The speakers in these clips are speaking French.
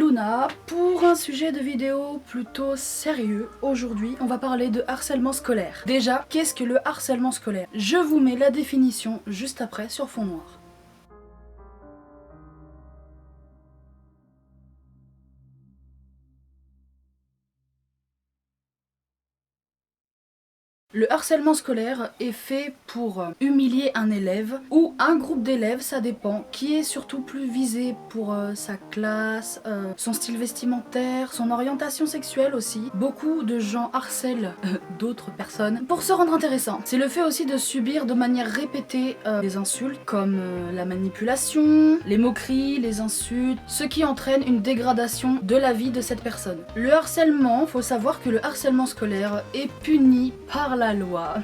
Luna pour un sujet de vidéo plutôt sérieux. Aujourd'hui, on va parler de harcèlement scolaire. Déjà, qu'est-ce que le harcèlement scolaire? Je vous mets la définition juste après sur fond noir. Le harcèlement scolaire est fait pour humilier un élève ou un groupe d'élèves, ça dépend, qui est surtout plus visé pour sa classe, son style vestimentaire, son orientation sexuelle aussi. Beaucoup de gens harcèlent d'autres personnes pour se rendre intéressant. C'est le fait aussi de subir de manière répétée des insultes comme la manipulation, les moqueries, les insultes, ce qui entraîne une dégradation de la vie de cette personne. Le harcèlement, faut savoir que le harcèlement scolaire est puni par la loi.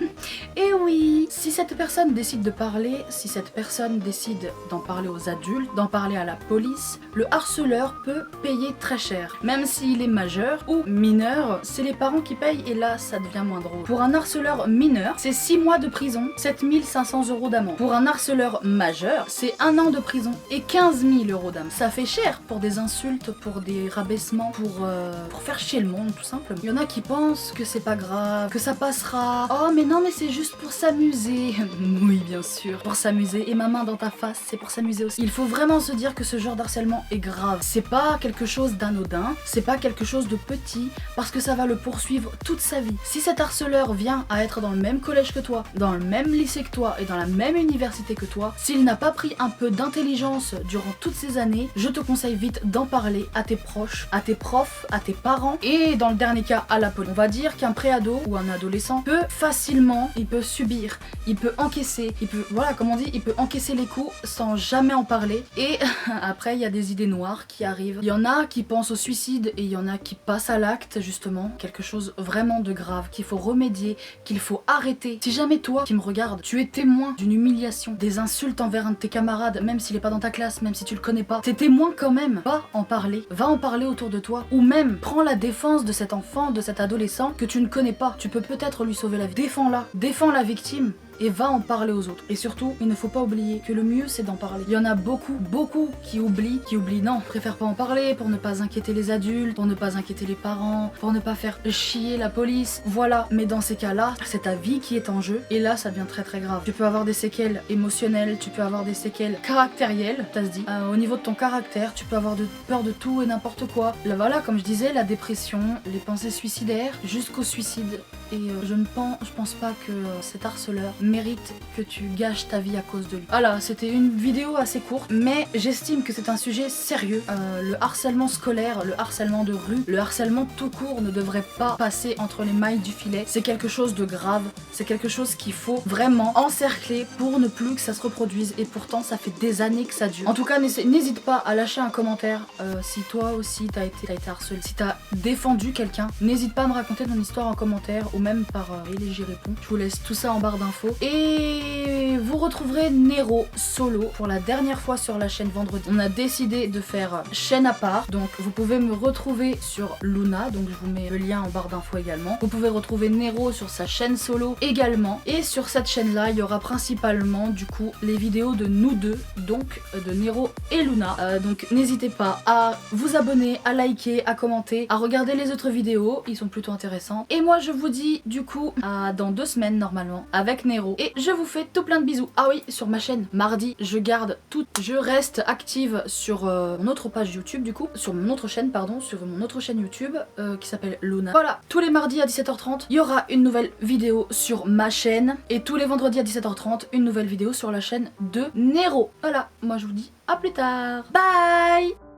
Et oui, si cette personne décide de parler, si cette personne décide d'en parler aux adultes, d'en parler à la police, le harceleur peut payer très cher. Même s'il est majeur ou mineur, c'est les parents qui payent et là ça devient moins drôle. Pour un harceleur mineur, c'est 6 mois de prison, 7500 € d'amende. Pour un harceleur majeur, c'est 1 an de prison et 15 000 € d'amende. Ça fait cher pour des insultes, pour des rabaissements, pour faire chier le monde tout simplement. Il y en a qui pensent que c'est pas grave, que ça passera. Oh mais non mais c'est juste pour s'amuser. Oui bien sûr, pour s'amuser. Et ma main dans ta face, c'est pour s'amuser aussi. Il faut vraiment se dire que ce genre d'harcèlement est grave. C'est pas quelque chose d'anodin, c'est pas quelque chose de petit, parce que ça va le poursuivre toute sa vie. Si cet harceleur vient à être dans le même collège que toi, dans le même lycée que toi et dans la même université que toi, s'il n'a pas pris un peu d'intelligence durant toutes ces années, je te conseille vite d'en parler à tes proches, à tes profs, à tes parents et dans le dernier cas à la police. On va dire qu'un préado ou un adolescent peut facilement, il peut subir, il peut encaisser, il peut, voilà comme on dit, il peut encaisser les coups sans jamais en parler. Et après il y a des idées noires qui arrivent. Il y en a qui pensent au suicide et il y en a qui passent à l'acte justement. Quelque chose vraiment de grave qu'il faut remédier, qu'il faut arrêter. Si jamais toi qui me regardes, tu es témoin d'une humiliation, des insultes envers un de tes camarades, même s'il est pas dans ta classe, même si tu le connais pas, t'es témoin quand même, va en parler autour de toi, ou même prends la défense de cet enfant, de cet adolescent que tu ne connais pas. Tu peux peut-être lui sauver la vie. Défends-la, défends la victime et va en parler aux autres. Et surtout, il ne faut pas oublier que le mieux c'est d'en parler. Il y en a beaucoup qui oublient, non, préfèrent pas en parler pour ne pas inquiéter les adultes, pour ne pas inquiéter les parents, pour ne pas faire chier la police, voilà. Mais dans ces cas-là, c'est ta vie qui est en jeu et là ça devient très très grave. Tu peux avoir des séquelles émotionnelles, tu peux avoir des séquelles caractérielles, ça se dit. Au niveau de ton caractère, tu peux avoir peur de tout et n'importe quoi. Là voilà, comme je disais, la dépression, les pensées suicidaires, jusqu'au suicide. Et je pense pas que cet harceleur mérite que tu gâches ta vie à cause de lui. Voilà, c'était une vidéo assez courte, mais j'estime que c'est un sujet sérieux. Le harcèlement scolaire, le harcèlement de rue, le harcèlement tout court ne devrait pas passer entre les mailles du filet. C'est quelque chose de grave, c'est quelque chose qu'il faut vraiment encercler pour ne plus que ça se reproduise. Et pourtant, ça fait des années que ça dure. En tout cas, n'hésite pas à lâcher un commentaire si toi aussi t'as été harcelé. Si t'as défendu quelqu'un, n'hésite pas à me raconter ton histoire en commentaire ou même par mail et j'y réponds. Je vous laisse tout ça en barre d'infos. Et vous retrouverez Nero solo pour la dernière fois sur la chaîne vendredi. On a décidé de faire chaîne à part, donc vous pouvez me retrouver sur Luna, donc je vous mets le lien en barre d'infos également. Vous pouvez retrouver Nero sur sa chaîne solo également. Et sur cette chaîne là, il y aura principalement du coup les vidéos de nous deux, donc de Nero et Luna. Donc n'hésitez pas à vous abonner, à liker, à commenter, à regarder les autres vidéos, ils sont plutôt intéressants. Et moi je vous dis du coup à dans 2 semaines normalement avec Nero. Et je vous fais tout plein de bisous. Ah oui, sur ma chaîne, mardi, je reste active sur mon autre page YouTube du coup, sur mon autre chaîne pardon, sur mon autre chaîne YouTube qui s'appelle Luna. Voilà, tous les mardis à 17h30, il y aura une nouvelle vidéo sur ma chaîne et tous les vendredis à 17h30, une nouvelle vidéo sur la chaîne de Nero. Voilà, moi je vous dis à plus tard. Bye.